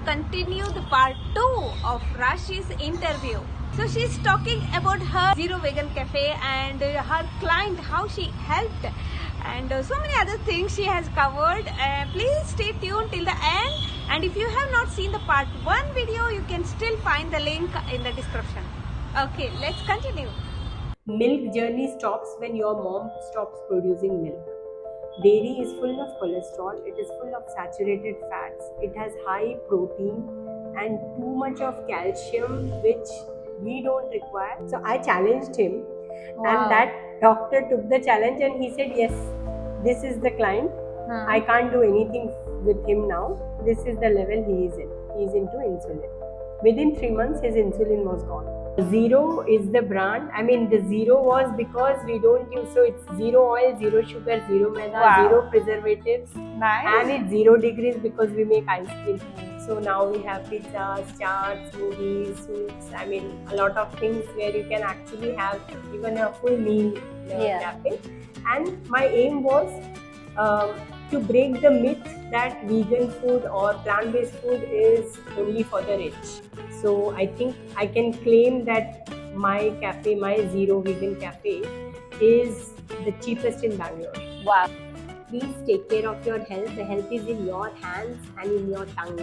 continue the part 2 of Rashi's interview. So she's talking about her Zero Vegan Cafe and her client, how she helped, and so many other things she has covered. Please stay tuned till the end, and if you have not seen the part 1 video, you can still find the link in the description. Okay, let's continue. Milk journey stops when your mom stops producing milk. Dairy is full of cholesterol, it is full of saturated fats, it has high protein and too much of calcium which we don't require. So I challenged him. Wow. And that doctor took the challenge and he said, yes, this is the client. I can't do anything with him now. This is the level he is in. He is into insulin. Within 3 months, his insulin was gone. Zero is the brand. I mean, the zero was because we don't use, so it's zero oil, zero sugar, zero maida, Wow. zero preservatives. Nice. And it's 0 degrees because we make ice cream. So now we have pizzas, chaats, smoothies, soups. I mean, a lot of things where you can actually have even a full meal cafe. And my aim was to break the myth that vegan food or plant-based food is only for the rich. So I think I can claim that my cafe, my Zero Vegan Cafe, is the cheapest in Bangalore. Wow. Please take care of your health. The health is in your hands and in your tongue.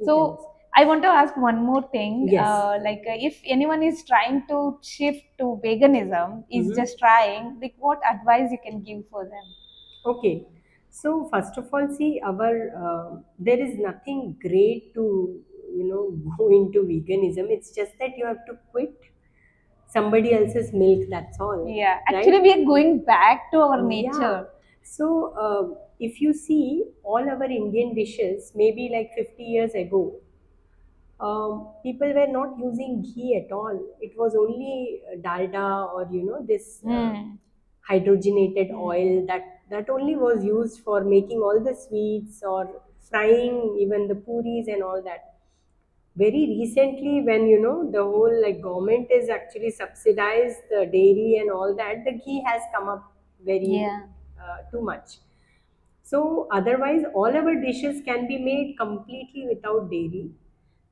So I want to ask one more thing. Yes. If anyone is trying to shift to veganism, is just trying, like what advice you can give for them? Okay. So first of all, see, our there is nothing great to go into veganism. It's just that you have to quit somebody else's milk. That's all. Yeah, right? actually we are going back to our nature. Yeah. So if you see all our Indian dishes, maybe like 50 years ago, people were not using ghee at all. It was only dalda or this hydrogenated oil that only was used for making all the sweets or frying even the puris and all that. Very recently, when the whole like government is actually subsidized the dairy and all that, the ghee has come up very too much. So otherwise, all our dishes can be made completely without dairy.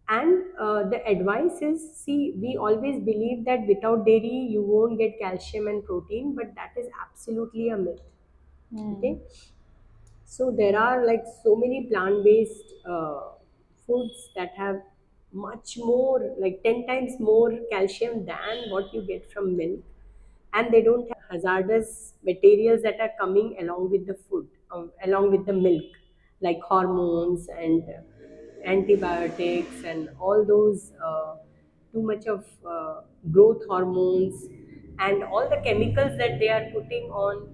And the advice is, see, we always believe that without dairy you won't get calcium and protein, but that is absolutely a myth. Okay. So there are like so many plant-based foods that have much more, like 10 times more calcium than what you get from milk, and they don't have hazardous materials that are coming along with the food, along with the milk, like hormones and antibiotics and all those too much of growth hormones and all the chemicals that they are putting on,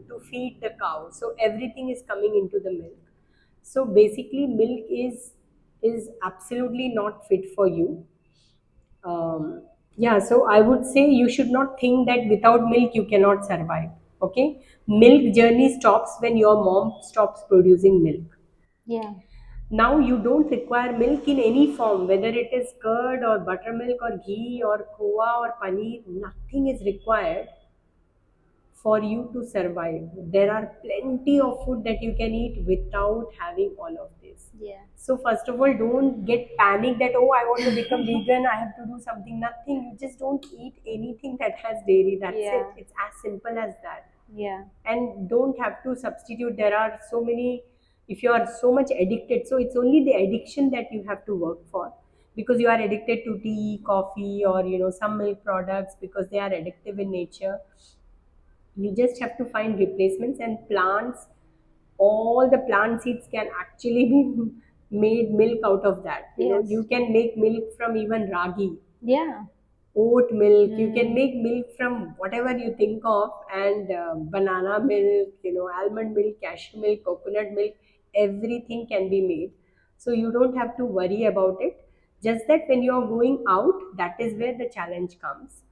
to feed the cow. So everything is coming into the milk. So basically, milk is absolutely not fit for you. Yeah, so I would say you should not think that without milk you cannot survive. Okay, milk journey stops when your mom stops producing milk. Yeah. Now you don't require milk in any form, whether it is curd or buttermilk or ghee or khoa or paneer. Nothing is required for you to survive. There are plenty of food that you can eat without having all of this. Yeah. So first of all, don't get panicked that, oh, I want to become vegan, I have to do something. Nothing. You just don't eat anything that has dairy. That's it. It's as simple as that. Yeah. And don't have to substitute. There are so many, if you are so much addicted, so it's only the addiction that you have to work for, because you are addicted to tea, coffee, or some milk products because they are addictive in nature. You just have to find replacements, and plants, all the plant seeds can actually be made milk out of that. You can make milk from even ragi, Yeah. oat milk. You can make milk from whatever you think of, and banana milk, almond milk, cashew milk, coconut milk, everything can be made. So you don't have to worry about it. Just that when you are going out, that is where the challenge comes.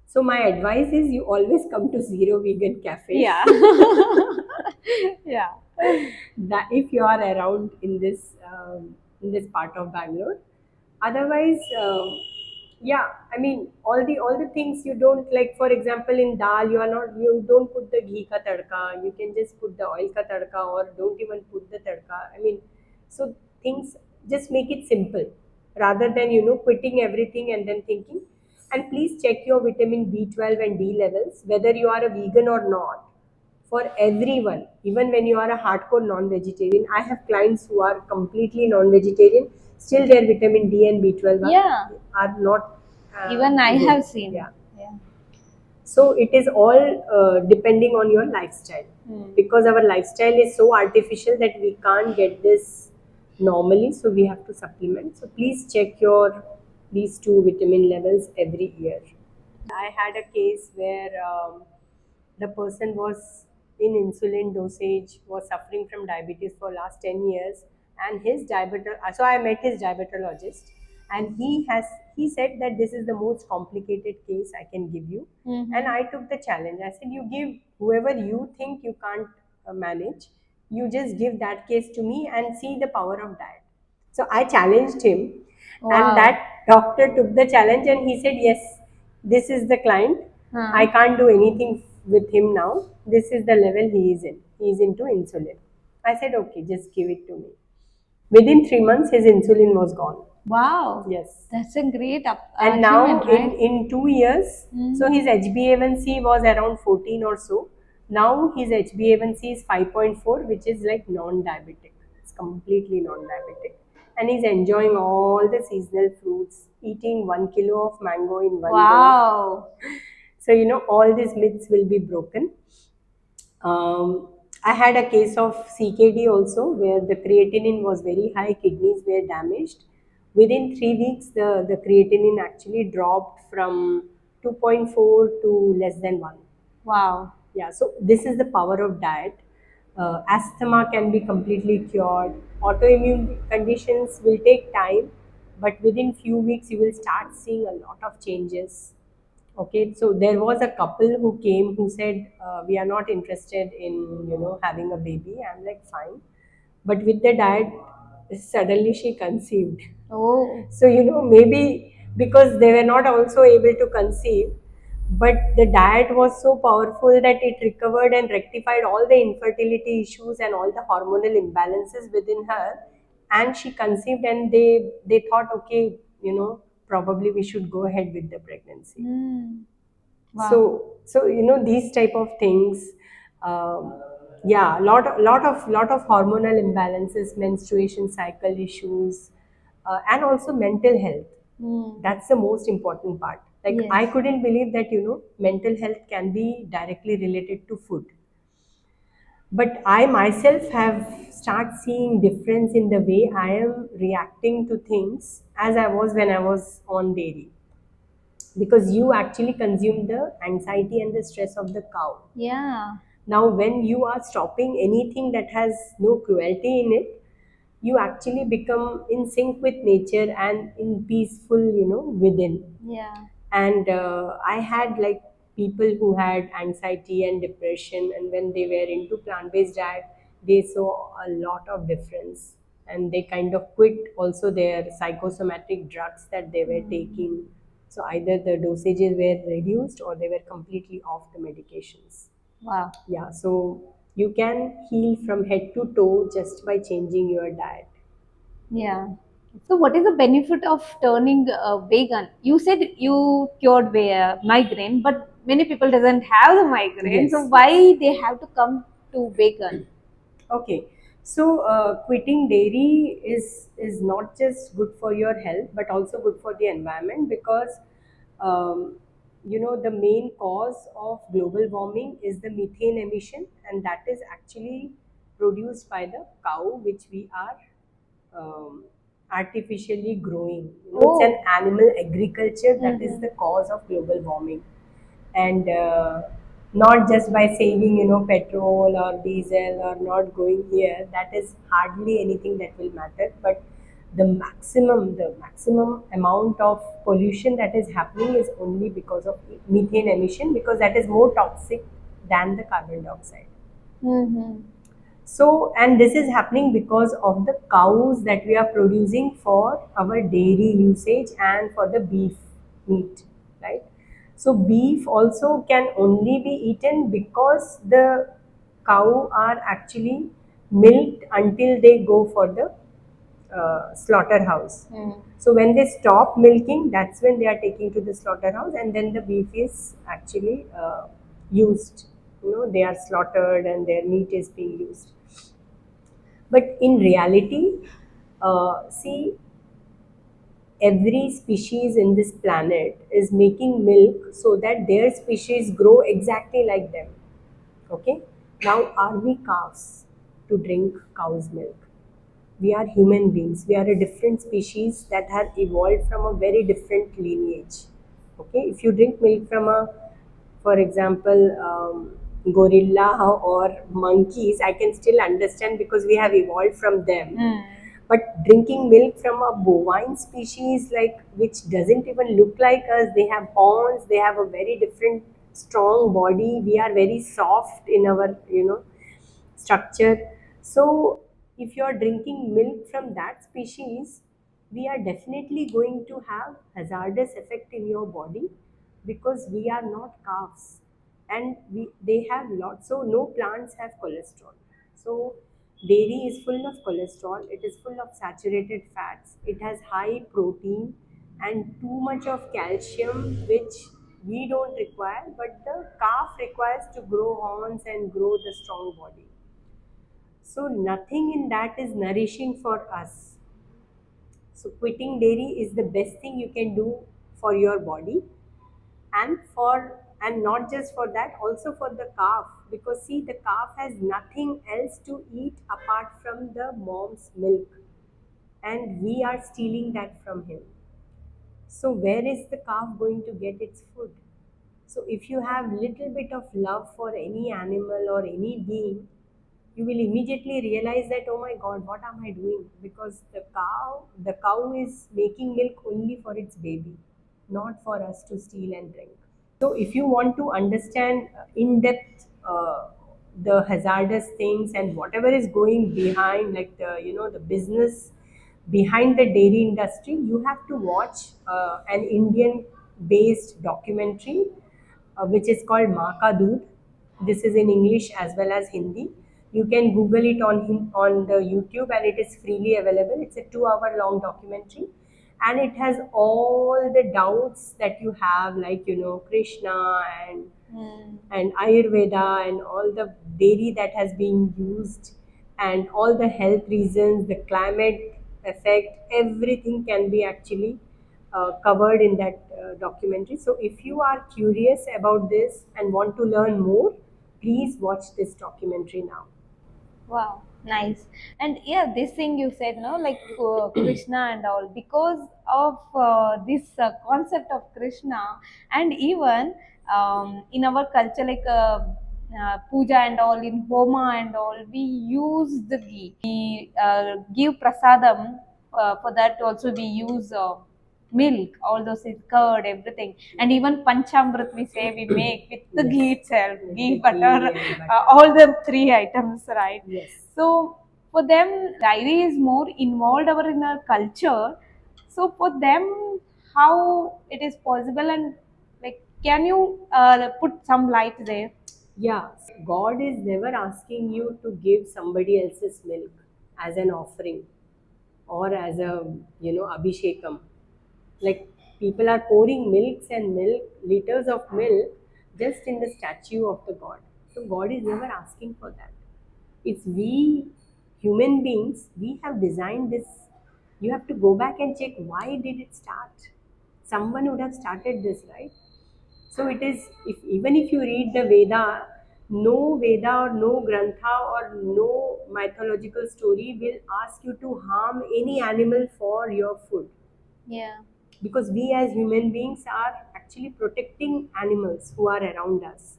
So my advice is, you always come to Zero Vegan Cafe. Yeah. Yeah. That if you are around in this part of Bangalore. Otherwise, Yeah, I mean all the things you don't like. For example, in dal, you don't put the ghee ka tadka. You can just put the oil ka tadka, or don't even put the tadka. I mean, so things, just make it simple rather than quitting everything and then thinking. And please check your vitamin B12 and D levels, whether you are a vegan or not. For everyone, even when you are a hardcore non-vegetarian. I have clients who are completely non-vegetarian, still their vitamin D and B12 Yeah, are not even I good. have seen. Yeah. Yeah. So it is all depending on your lifestyle, because our lifestyle is so artificial that we can't get this normally, so we have to supplement. So please check your these two vitamin levels every year. I had a case where the person was in insulin dosage, was suffering from diabetes for last 10 years, and his so I met his diabetologist, and he said that this is the most complicated case I can give you. And I took the challenge. I said, you give whoever you think you can't manage, you just give that case to me and see the power of diet. So I challenged him, and Wow. that doctor took the challenge and he said, yes, this is the client. I Huh. can't do anything with him now. This is the level he is in. He is into insulin. I said, okay, just give it to me. Within 3 months, his insulin was gone. Wow. Yes. That's a great And now achievement, right? in 2 years, so Mm. his HbA1c was around 14 or so. Now his HbA1c is 5.4, which is like non-diabetic. It's completely non-diabetic. And he's enjoying all the seasonal fruits, eating 1 kilo of mango in one go. Wow. So, all these myths will be broken. I had a case of CKD also, where the creatinine was very high, kidneys were damaged. Within 3 weeks, the creatinine actually dropped from 2.4 to less than 1. Wow. Yeah, so this is the power of diet. Asthma can be completely cured. Autoimmune conditions will take time, but within few weeks you will start seeing a lot of changes. Okay, so there was a couple who came who said, we are not interested in having a baby. I'm like, fine, but with the diet, suddenly she conceived. Oh. So, maybe because they were not also able to conceive, but the diet was so powerful that it recovered and rectified all the infertility issues and all the hormonal imbalances within her. And she conceived, and they thought, okay, probably we should go ahead with the pregnancy. Mm. Wow. So these type of things. Yeah, lot of hormonal imbalances, menstruation cycle issues, and also mental health. Mm. That's the most important part. Like, I Yes. couldn't believe that mental health can be directly related to food. But I myself have start seeing difference in the way I am reacting to things as I was when I was on dairy, because you actually consume the anxiety and the stress of the cow. Yeah. Now, when you are stopping anything that has no cruelty in it, you actually become in sync with nature and in peaceful, within. Yeah. And I had like people who had anxiety and depression, and when they were into plant-based diet, they saw a lot of difference, and they kind of quit also their psychosomatic drugs that they were taking. So either the dosages were reduced or they were completely off the medications. Wow. Yeah, so you can heal from head to toe just by changing your diet. Yeah. So, what is the benefit of turning vegan? You said you cured migraine, but many people doesn't have the migraine. So, Yes, yes. why they have to come to vegan? Okay, so quitting dairy is not just good for your health, but also good for the environment, because um, the main cause of global warming is the methane emission, and that is actually produced by the cow, which we are um, artificially growing. It's an Oh. animal agriculture that is Mm-hmm. the cause of global warming. And not just by saving petrol or diesel or not going here, that is hardly anything that will matter. But the maximum amount of pollution that is happening is only because of methane emission, because that is more toxic than the carbon dioxide. Mm-hmm. So, and this is happening because of the cows that we are producing for our dairy usage and for the beef. meat, right? So beef also can only be eaten because the cow are actually milked until they go for the slaughterhouse. Mm. So when they stop milking, that's when they are taking to the slaughterhouse, and then the beef is actually used. They are slaughtered and their meat is being used. But in reality, see, every species in this planet is making milk so that their species grow exactly like them. Okay? Now, are we cows to drink cow's milk? We are human beings. We are a different species that have evolved from a very different lineage. Okay? If you drink milk from for example, gorilla or monkeys, I can still understand because we have evolved from them. Mm. But drinking milk from a bovine species, like which doesn't even look like us, they have horns, they have a very different strong body. We are very soft in our, structure. So if you are drinking milk from that species, we are definitely going to have hazardous effect in your body because we are not calves, and they have lots. So no plants have cholesterol. So dairy is full of cholesterol, it is full of saturated fats, it has high protein and too much of calcium, which we don't require, but the calf requires to grow horns and grow the strong body. So nothing in that is nourishing for us. So quitting dairy is the best thing you can do for your body, and not just for that, also for the calf, because see, the calf has nothing else to eat apart from the mom's milk, and we are stealing that from him. So where is the calf going to get its food? So if you have little bit of love for any animal or any being, you will immediately realize that, oh my god, what am I doing? Because the cow is making milk only for its baby, not for us to steal and drink. So if you want to understand in depth the hazardous things and whatever is going behind, like the business behind the dairy industry, you have to watch an Indian based documentary which is called Maa Ka Doodh. This is in English as well as Hindi. You can Google it on the YouTube, and it is freely available. It's a 2 hour long documentary, and it has all the doubts that you have, like Krishna and Mm. Ayurveda and all the dairy that has been used, and all the health reasons, the climate effect, everything can be actually covered in that documentary. So if you are curious about this and want to learn more, please watch this documentary now. Wow, nice. And yeah, this thing you said, no, like Krishna and all, because of this concept of Krishna, and even in our culture, like puja and all, in homa and all, we use the ghee. We give prasadam. For that also, we use milk, all those is curd, everything, and even panchamrit we say we make with the ghee Yes, itself, with ghee, the butter, ghee and butter. all the three items, right? Yes. So for them, dairy is more involved our in our culture. So for them, how it is possible, and like, can you put some light there? Yeah, God is never asking you to give somebody else's milk as an offering or as a abhishekam. Like, people are pouring milks and milk, liters of milk, just in the statue of the God. So God is never asking for that. It's we human beings, we have designed this. You have to go back and check, why did it start? Someone would have started this, right? So it is, if even if you read the Veda, no Veda or no Grantha or no mythological story will ask you to harm any animal for your food, Yeah. because we as human beings are actually protecting animals who are around us.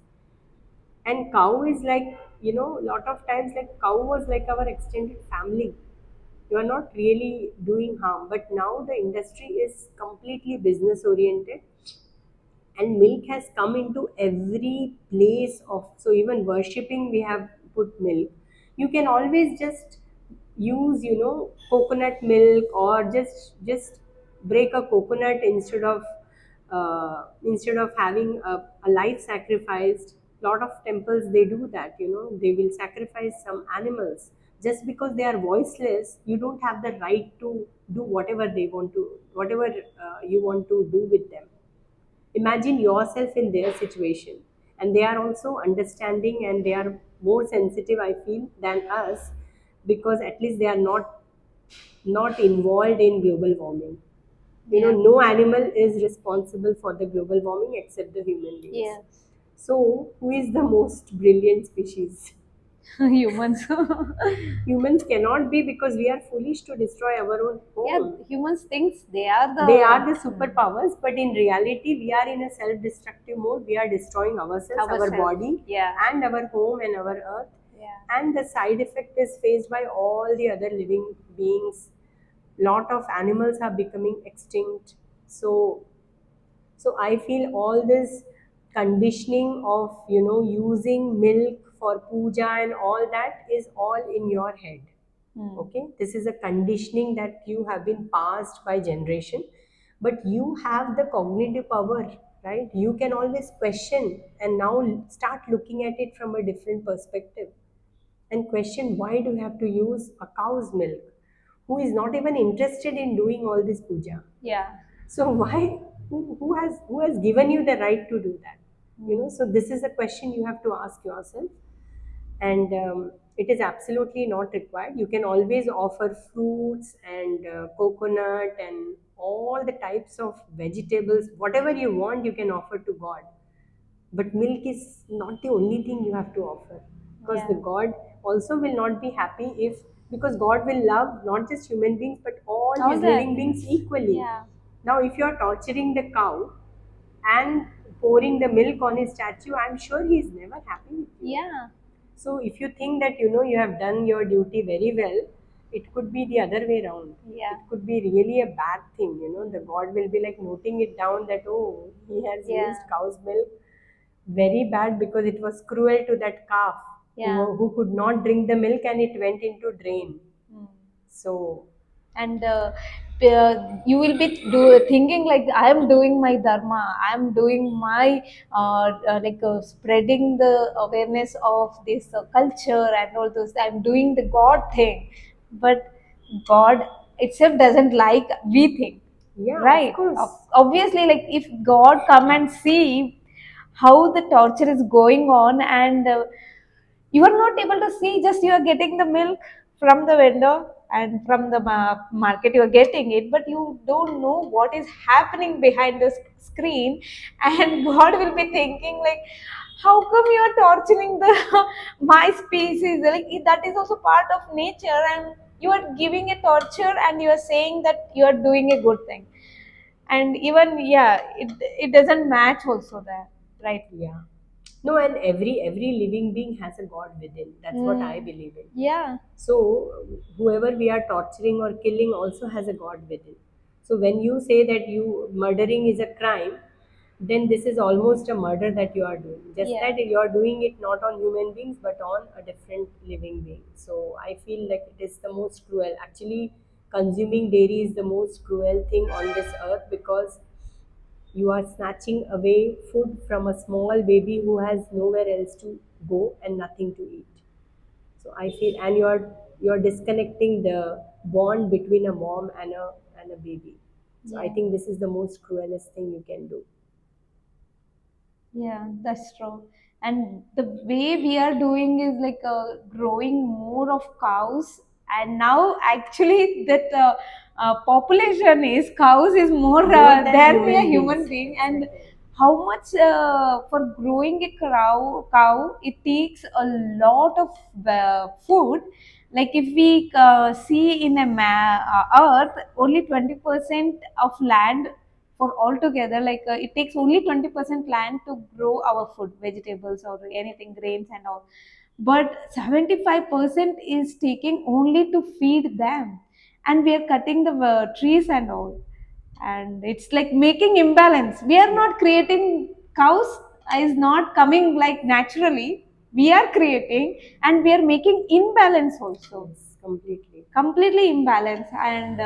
And cow is like, lot of times, like, cow was like our extended family. You are not really doing harm, but now the industry is completely business oriented, and milk has come into every place of. So even worshipping, we have put milk. You can always just use coconut milk, or just break a coconut instead of Instead of having a life sacrificed, lot of temples they do that, they will sacrifice some animals. Just because they are voiceless, you don't have the right to do whatever you want to do with them. Imagine yourself in their situation, and they are also understanding and they are more sensitive, I feel, than us, because at least they are not involved in global warming. Yeah. No animal is responsible for the global warming except the human beings. Yes. So, who is the most brilliant species? Humans. Humans cannot be, because we are foolish to destroy our own Yeah, home. humans thinks they are They are the the superpowers, but in reality, we are in a self destructive mode. We are destroying ourselves, our ourselves. body, Yeah. and our home and our earth. Yeah. And the side effect is faced by all the other living beings. Lot of animals are becoming extinct. So I feel all this conditioning of using milk for puja and all that is all in your head. Hmm. Okay, this is a conditioning that you have been passed by generation, but you have the cognitive power, right? You can always question and now start looking at it from a different perspective, and question, why do you have to use a cow's milk who is not even interested in doing all this puja? Yeah. So why, who has given you the right to do that? So this is a question you have to ask yourself. And it is absolutely not required. You can always offer fruits and coconut and all the types of vegetables, whatever you want you can offer to God. But milk is not the only thing you have to offer, because Yeah. the God also will not be happy if, because God will love not just human beings but all All his the living beings animals. equally. Yeah. Now if you are torturing the cow and pouring the milk on his statue, I'm sure he is never happy with you. Yeah. So if you think that you have done your duty very well, it could be the other way around. Yeah. It could be really a bad thing. The God will be like noting it down that, oh, he has Yeah. used cow's milk very bad, because it was cruel to that calf Yeah. who could not drink the milk and it went into drain. Hmm. So And you will be thinking like I am doing my dharma, I am doing my spreading the awareness of this culture and all those, I am doing the God thing. But God itself doesn't like we think, yeah, of right? course. Obviously, like if God come and see how the torture is going on, and you are not able to see, just you are getting the milk from the vendor and from the market, you are getting it, but you don't know what is happening behind the screen. And God will be thinking like, how come you are torturing the my species? Like that is also part of nature, and you are giving a torture and you are saying that you are doing a good thing. And even, yeah, it doesn't match also there, right? Yeah. No, and every living being has a God within. That's what I believe in. Yeah. So whoever we are torturing or killing also has a God within. So when you say that you murdering is a crime, then this is almost a murder that you are doing. Just Yeah. that you are doing it not on human beings but on a different living being. So I feel like it is the most cruel. Actually, consuming dairy is the most cruel thing on this earth, because you are snatching away food from a small baby who has nowhere else to go and nothing to eat. So I feel, and you're disconnecting the bond between a mom and a baby. So I Yeah. think this is the most cruelest thing you can do. Yeah, that's true. And the way we are doing is like growing more of cows, and now actually that population is cows is more More than than a human human beings. being. And Exactly. how much for growing a cow, it takes a lot of food. Like if we see in a earth, only 20% of land for altogether, like it takes only 20% land to grow our food, vegetables or anything, grains and all. But 75% is taking only to feed them, and we are cutting the trees and all. And it's like making imbalance. We are Yeah. not creating cows, is not coming like naturally, we are creating, and we are making imbalance also, Yes, completely. completely imbalance. And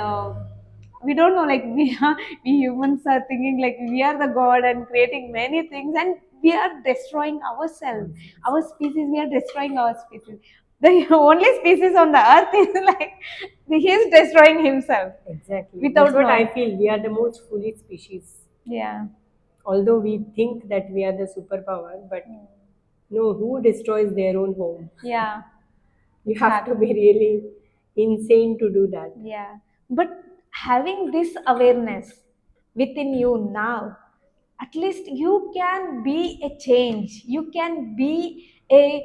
we don't know, like we humans are thinking like we are the god and creating many things, and we are destroying ourselves, our species. We are destroying our species. The only species on the earth is like he is destroying himself Exactly. without That's what I knowing. feel. We are the most foolish species. Yeah. Although we think that we are the superpower, but no, who destroys their own home? Yeah. You have to be Exactly. really insane to do that. Yeah. But having this awareness within you now, at least you can be a change. You can be a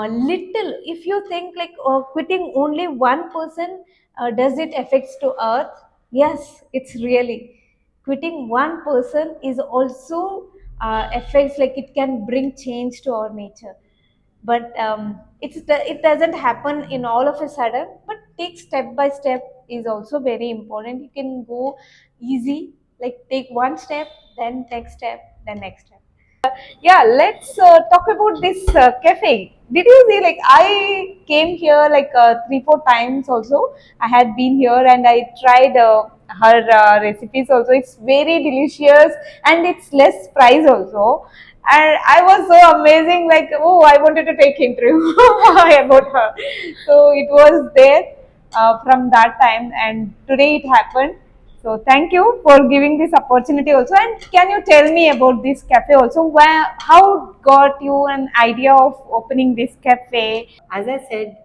little. If you think like quitting only one person, does it affects to earth? Yes, it's really. Quitting one person is also affects, like it can bring change to our nature. But it doesn't happen in all of a sudden, but take step by step is also very important. You can go easy, like take one step, then next step, then next step. Yeah, let's talk about this cafe. Did you see, like I came here like 3 4 times also. I had been here and I tried her recipes also. It's very delicious and it's less price also. And I was so amazing, like, oh, I wanted to take interview about her. So it was there from that time, and today it happened. So thank you for giving this opportunity also. And can you tell me about this cafe also? Where, how got you an idea of opening this cafe? As I said,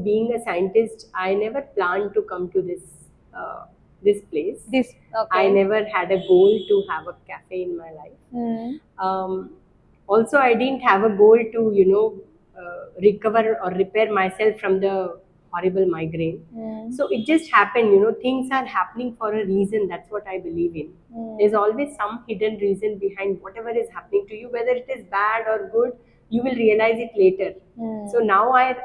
being a scientist, I never planned to come to this place. This I okay. never had a goal to have a cafe in my life. Mm. Also, I didn't have a goal to recover or repair myself from the horrible migraine. Mm. So it just happened. Things are happening for a reason. That's what I believe in. There's always some hidden reason behind whatever is happening to you, whether it is bad or good. You will realize it later. So now I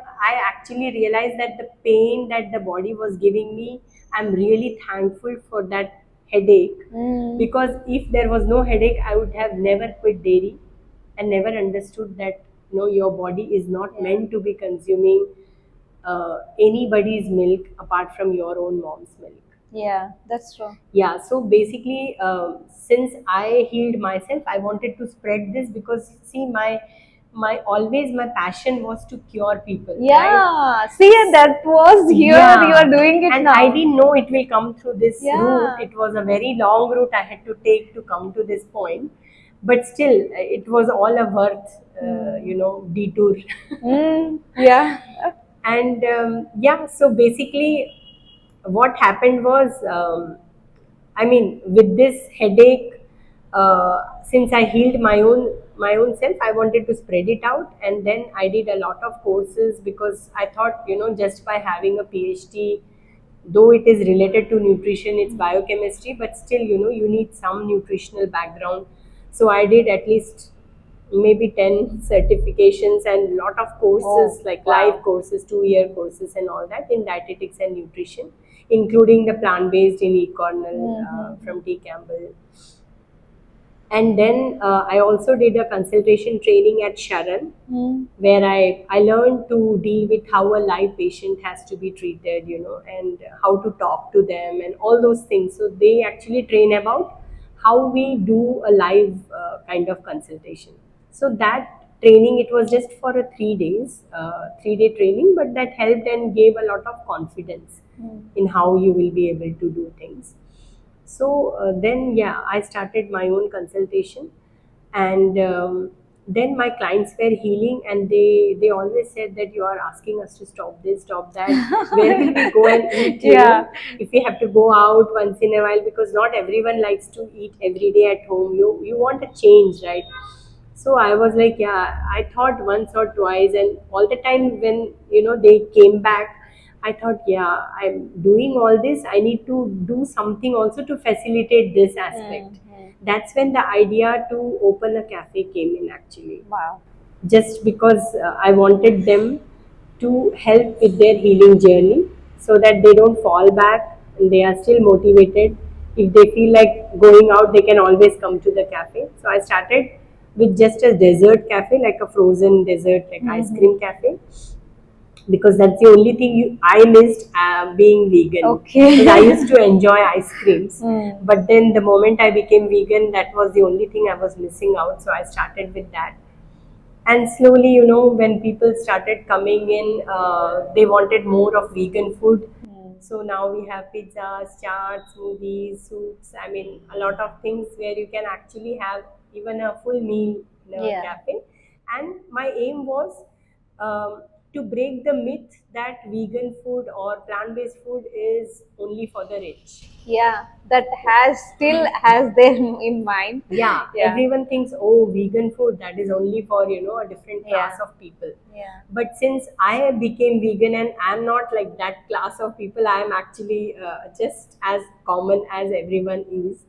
actually realize that the pain that the body was giving me, I'm really thankful for that headache, Mm. because if there was no headache, I would have never quit dairy and never understood that your body is not meant to be consuming anybody's milk apart from your own mom's milk. Yeah, that's true. Yeah, so basically, since I healed myself, I wanted to spread this, because see, my passion was to cure people, right? Yeah, see, that was here. You Yeah, are doing it and now. I didn't know it will come through this route. Yeah. It was a very long route I had to take to come to this point, but still, it was all a worth, detour. Mm. Yeah. And yeah, so basically, what happened was, I mean, with this headache, since I healed my own self, I wanted to spread it out, and then I did a lot of courses, because I thought, just by having a PhD, though it is related to nutrition, it's biochemistry, but still, you need some nutritional background. So I did at least maybe 10 certifications and lot of courses, Oh, like wow. live courses, 2 year courses and all that, in dietetics and nutrition, including the plant-based in e-cornell from T. Campbell. And then I also did a consultation training at Sharan, Mm. where I learned to deal with how a live patient has to be treated, and how to talk to them and all those things. So they actually train about how we do a live kind of consultation. So that training, it was just for a 3 days, 3 day training, but that helped and gave a lot of confidence in how you will be able to do things. So then, yeah, I started my own consultation, and then my clients were healing, and they always said that you are asking us to stop this, stop that. Where will we go and eat? Yeah. If we have to go out once in a while, because not everyone likes to eat every day at home. You want a change, right? So I was like, yeah, I thought once or twice, and all the time when they came back, I thought, yeah, I'm doing all this. I need to do something also to facilitate this aspect. That's when the idea to open a cafe came in, actually. Wow. Just because I wanted them to help with their healing journey, so that they don't fall back and they are still motivated. If they feel like going out, they can always come to the cafe. So I started with just a dessert cafe, like a frozen dessert, like ice cream cafe. because that's the only thing I missed being vegan. Okay. Because I used to enjoy ice creams, Mm. but then the moment I became vegan, that was the only thing I was missing out. So I started with that. And slowly, when people started coming in, they wanted more of vegan food. So now we have pizzas, chaats, smoothies, soups. I mean, a lot of things where you can actually have even a full meal in a Yeah. cafe. And my aim was to break the myth that vegan food or plant-based food is only for the rich. Yeah, that has still has them in mind. Yeah, Yeah. everyone thinks, oh, vegan food, that is only for, a different class Yeah. of people. Yeah. But since I became vegan and I'm not like that class of people, I am actually just as common as everyone is.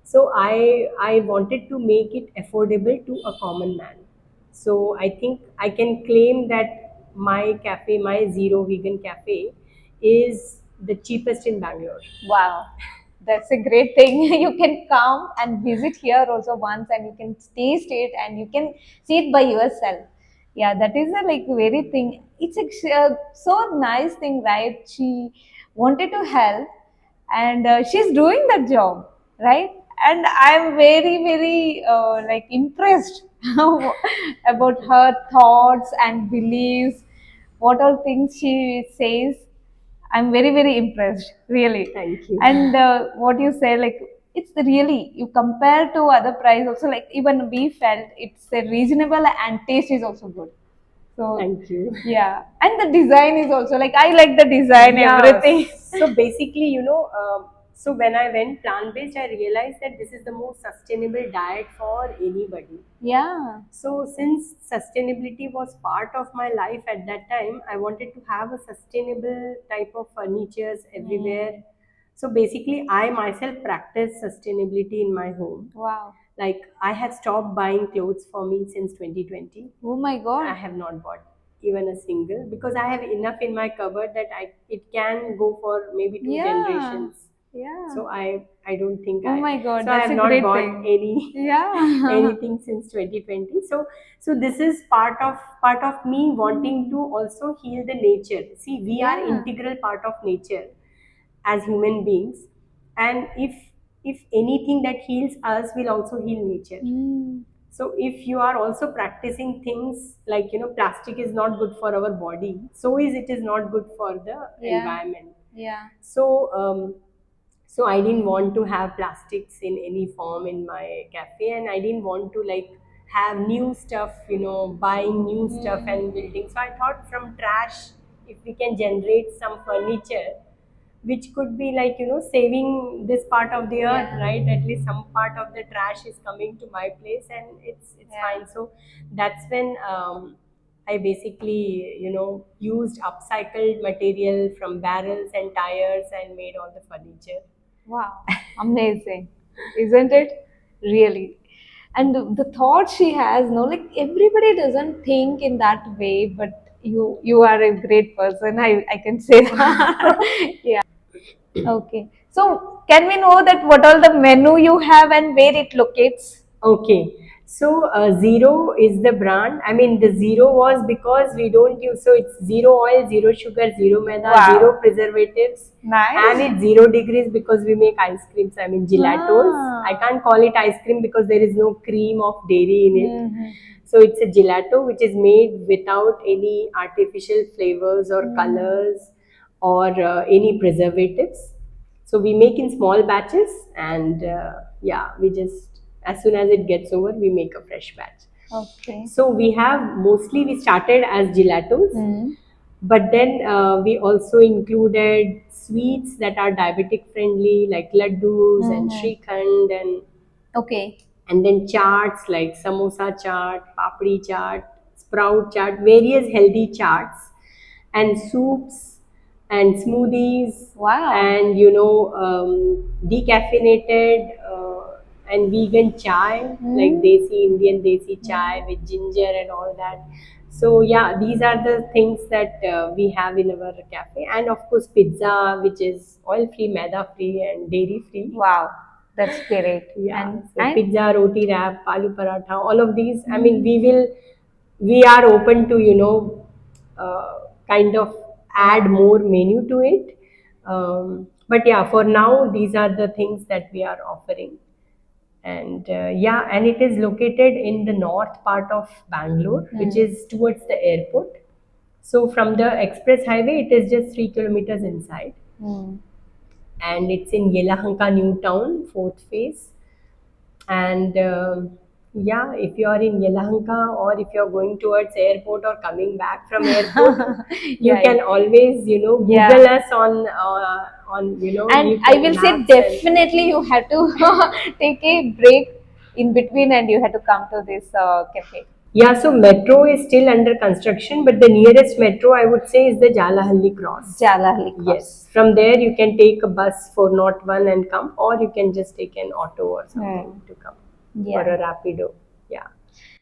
So I wanted to make it affordable to a common man. So I think I can claim that my cafe, my Zero Vegan Cafe, is the cheapest in Bangalore. Wow, that's a great thing. You can come and visit here also once, and you can taste it, and you can see it by yourself. Yeah, that is a like very thing. It's a so nice thing, right? She wanted to help, and she's doing that job, right? And I'm very like impressed about her thoughts and beliefs, what all things she says. I'm very impressed, really. Thank you. And what you say, like it's really you compare to other price also. Like even we felt it's a reasonable and taste is also good. So Thank you. yeah, and the design is also like I like the design, Yeah, everything. so basically, so when I went plant based, I realized that this is the most sustainable diet for anybody. Yeah. So, since sustainability was part of my life at that time, I wanted to have a sustainable type of furnitures everywhere. So, basically, I myself practice sustainability in my home. Wow. Like, I have stopped buying clothes for me since 2020. Oh my I God. have not bought even a single because I have enough in my cupboard that it can go for maybe two Yeah. generations. Yeah. So I don't think Oh my God, so I that's have a not great bought thing. any Yeah. anything since 2020. So this is part of me wanting to also heal the nature. See, we are Yeah. integral part of nature as human beings, and if anything that heals us will also heal nature. Mm. So if you are also practicing things like, plastic is not good for our body, so is it is not good for the Yeah. environment. Yeah. So I didn't want to have plastics in any form in my cafe, and I didn't want to like have new stuff, buying new stuff and building. So I thought from trash, if we can generate some furniture which could be like, saving this part of the earth, Yeah. right? At least some part of the trash is coming to my place, and it's Yeah. fine. So that's when I basically, used upcycled material from barrels and tires and made all the furniture. Wow, amazing, isn't it? Really. And the thought she has, no, like everybody doesn't think in that way, but you are a great person. I can say that. Yeah. Okay. So can we know that what all the menu you have and where it locates? Okay. So Zero is the brand. I mean, the Zero was because we don't use, so it's zero oil, zero sugar, zero maida, Wow. zero preservatives, Nice. and it's 0 degrees because we make ice creams. I mean, gelatos. Ah. I can't call it ice cream because there is no cream of dairy in it. Mhm. So it's a gelato which is made without any artificial flavors or colors or any preservatives. So we make in small batches, and yeah, we just as soon as it gets over, we make a fresh batch. Okay. So we started as gelatos, Mm. but then we also included sweets that are diabetic friendly, like laddus and Mhm. shrikhand, Okay. and then charts like samosa chaat, papdi chaat, sprout chaat, various healthy charts, and soups and smoothies, Wow. and decaffeinated and vegan chai, like desi Indian desi chai with ginger and all that. So yeah, these are the things that we have in our cafe, and of course pizza, which is oil free, maida free, and dairy free. Wow, that's great. Yeah, so And pizza, roti wrap, aloo paratha, all of these. I mean, we are open to, kind of add more menu to it. But yeah, for now, these are the things that we are offering. And yeah, and it is located in the north part of Bangalore, which is towards the airport. So from the express highway, it is just 3 kilometers inside. And it's in Yelahanka New Town, fourth phase. And yeah, if you are in Yelahanka or if you're going towards airport or coming back from airport, you can always, Google us on And you I can will say maps definitely you have to take a break in between and you have to come to this cafe. Yeah, so metro is still under construction, but the nearest metro I would say is the Jalahalli Cross. Jalahalli Cross. Yes, from there you can take a bus for Not One and come, or you can just take an auto or something to come, or a Rapido. Yeah.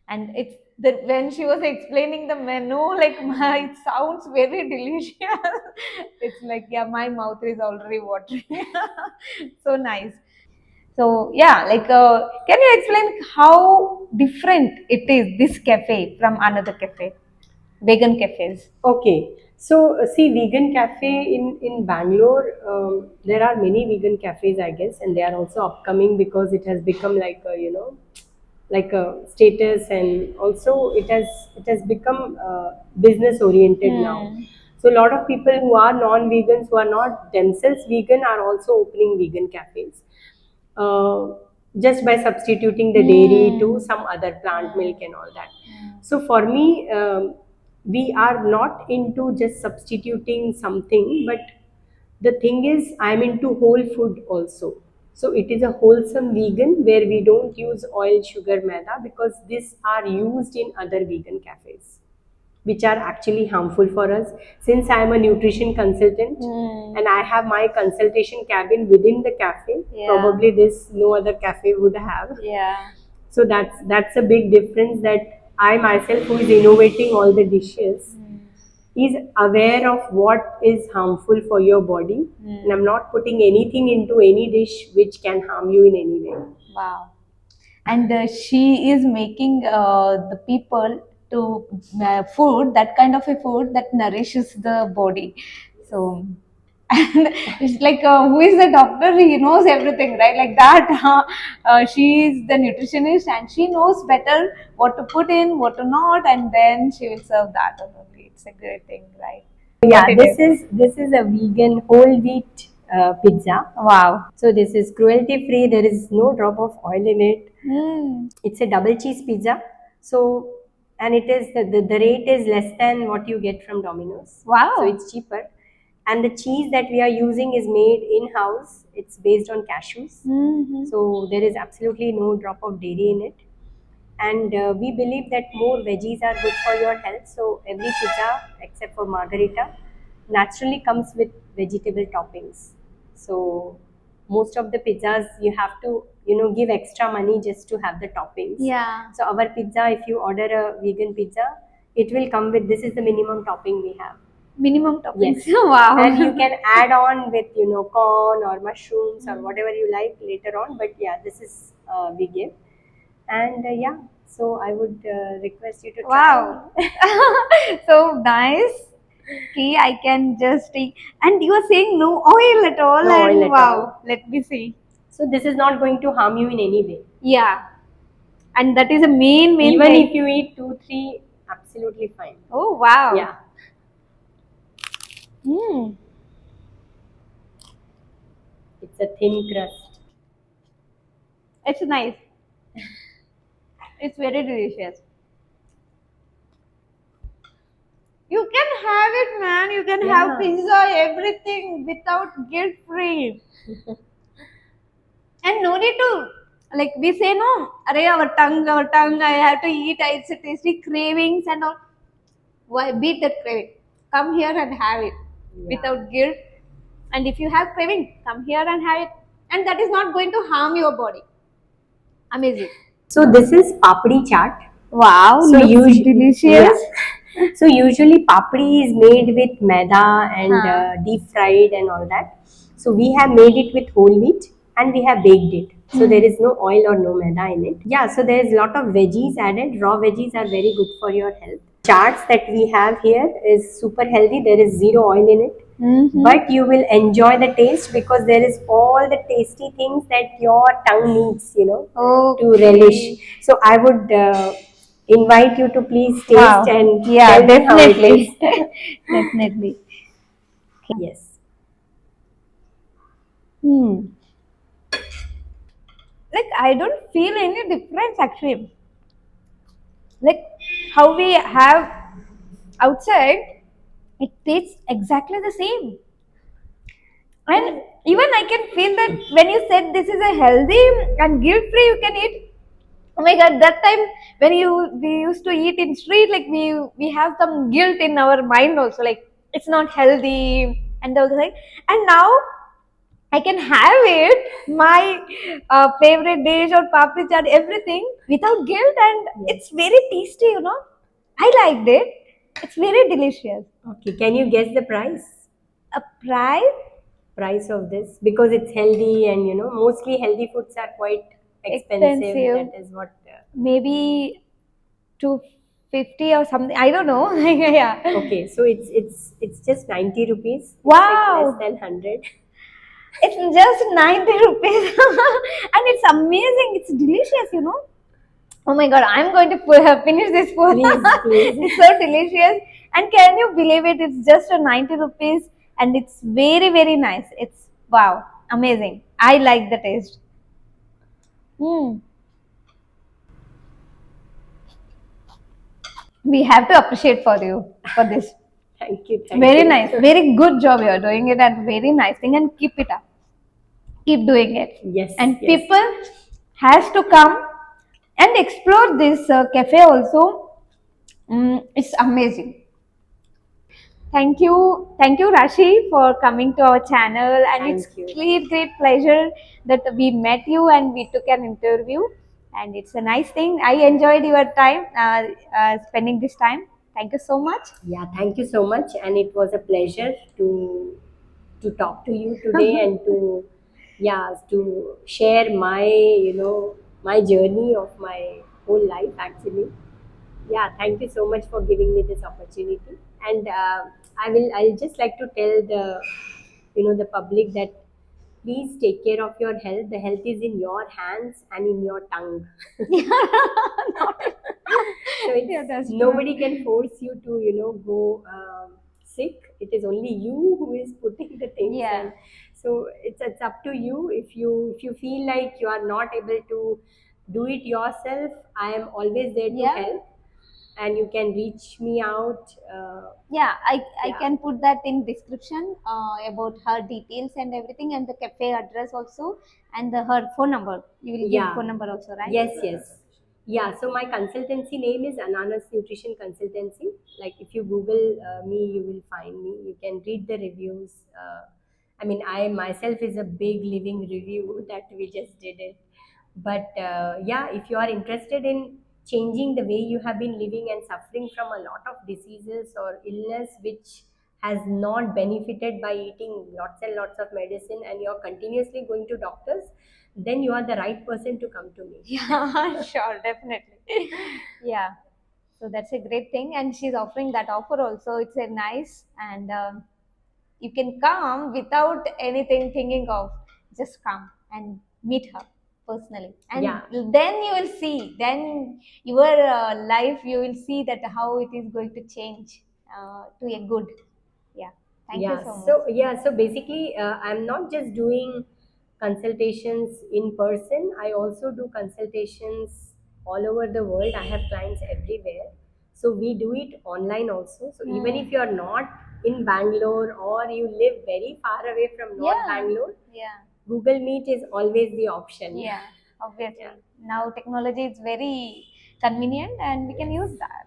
And it's that when she was explaining the menu, like it sounds very delicious. It's like, yeah, my mouth is already watering. So nice. So yeah, like can you explain how different it is, this cafe from another cafe, vegan cafes? Okay, so see, vegan cafe in Bangalore, there are many vegan cafes, I guess, and they are also upcoming because it has become like a, like a status, and also it has become business oriented now. So a lot of people who are non-vegans, who are not themselves vegan, are also opening vegan cafes, uh, just by substituting the dairy to some other plant milk and all that. So for me, we are not into just substituting something, but the thing is, I'm into whole food also. So it is a wholesome vegan where we don't use oil, sugar, maida, because these are used in other vegan cafes, which are actually harmful for us. Since I am a nutrition consultant and I have my consultation cabin within the cafe, probably this no other cafe would have. Yeah. So that's a big difference, that I myself, who is innovating all the dishes, is aware of what is harmful for your body, and I'm not putting anything into any dish which can harm you in any way. Wow. And she is making the people to food, that kind of a food that nourishes the body. So and it's like who is the doctor, he knows everything, right? Like that. She is the nutritionist and she knows better what to put in, what to not, and then she will serve that only. It's a great thing, right? Yeah, What it this is a vegan whole wheat pizza. Wow. So this is cruelty free. There is no drop of oil in it. Mm. It's a double cheese pizza. So, and it is the rate is less than what you get from Domino's. Wow. So it's cheaper. And the cheese that we are using is made in house. It's based on cashews. So there is absolutely no drop of dairy in it. And we believe that more veggies are good for your health. So every pizza, except for margarita, naturally comes with vegetable toppings. So most of the pizzas you have to give extra money just to have the toppings. Yeah. So our pizza, if you order a vegan pizza, it will come with, this is the minimum topping we have. Minimum toppings. Yes. Wow. And you can add on with corn or mushrooms or whatever you like later on. But yeah, this is we give. And yeah, so I would request you to try. Wow. So nice. Okay, I can just take. And you are saying no oil at all. No and oil at wow, all. let me see. So this is not going to harm you in any way. Yeah. And that is a main Even thing. if you eat 2-3, absolutely fine. Oh wow. Yeah. It's a thin crust. It's nice. It's very delicious. You can have it, man. You can have Yeah. pizza, everything without guilt free. And no need to, like we say, no, array our tongue, I have to eat, it's a tasty cravings and all. Why beat that craving? Come here and have it without guilt. And if you have craving, come here and have it. And that is not going to harm your body. Amazing. So this is papdi chaat. Wow, So looks delicious. Yeah. So usually papdi is made with maida and deep fried and all that. So we have made it with whole wheat and we have baked it. So there is no oil or no maida in it. Yeah, so there is a lot of veggies added. Raw veggies are very good for your health. Charts that we have here is super healthy. There is zero oil in it. Mm-hmm. But you will enjoy the taste because there is all the tasty things that your tongue needs, to relish. So I would invite you to please taste Wow. and Yeah, tell me how it is. definitely. Definitely. Yes. Hmm. Like I don't feel any difference actually. Like how we have outside, it tastes exactly the same. And even I can feel that when you said this is a healthy and guilt free, you can eat. Oh my god, that time when we used to eat in street, like we have some guilt in our mind also, like it's not healthy and all like. And now I can have it, my favorite dish or papri chaat, everything without guilt, and it's very tasty. I liked it. It's very delicious. Okay. Can you guess the price? A price Price of this, because it's healthy, and mostly healthy foods are quite expensive. expensive, That is what. maybe 250 or something. I don't know. Yeah. Okay, so it's just 90 rupees. It's like less Wow. than 100. It's just 90 rupees. And it's amazing. It's delicious. Oh my god, I'm going to finish this food. Please, please. It's so delicious. And can you believe it? It's just a 90 rupees and it's very, very nice. It's wow, amazing. I like the taste. Hmm. We have to appreciate for you for this. Thank you, thank Very you. nice. Very good job you're doing it and very nice thing and keep it up. Keep doing it. Yes, And yes. people has to come and explore this cafe also. It's amazing. Thank you, Rashi, for coming to our channel, and it's Thank you. great pleasure that we met you and we took an interview, and it's a nice thing. I enjoyed your time, spending this time. Thank you so much. Yeah, thank you so much, and it was a pleasure to talk to you today and to share my journey of my whole life actually. Yeah, thank you so much for giving me this opportunity. And I'll just like to tell the public that please take care of your health. The health is in your hands and in your tongue. So Yeah, that's true. nobody can force you to go sick. It is only you who is putting the things. Yeah. And so it's up to you. If you feel like you are not able to do it yourself, I am always there to Yeah. help, and you can reach me out. Yeah, I Yeah. can put that in description about her details and everything, and the cafe address also, and her phone number. You will give Yeah. phone number also, right? Yes, yes. Yeah, so my consultancy name is Ananas Nutrition Consultancy. Like if you Google me, you will find me. You can read the reviews. I mean, I myself is a big living review that we just did it. But yeah, if you are interested in changing the way you have been living and suffering from a lot of diseases or illness which has not benefited by eating lots and lots of medicine, and you're continuously going to doctors, then you are the right person to come to me. Yeah, sure, definitely. Yeah, so that's a great thing, and she's offering that offer also. It's a nice, and you can come without anything thinking of. Just come and meet her personally, and Yeah. then you will see. Then your life, you will see that how it is going to change to a good. Yeah. Thank you Yeah, so much. so basically, I'm not just doing consultations in person. I also do consultations all over the world. I have clients everywhere. So we do it online also. So even if you're not in Bangalore or you live very far away from North Yeah. Bangalore, Yeah. Google Meet is always the option. Yeah, obviously. Yeah. Now technology is very convenient and we can use that.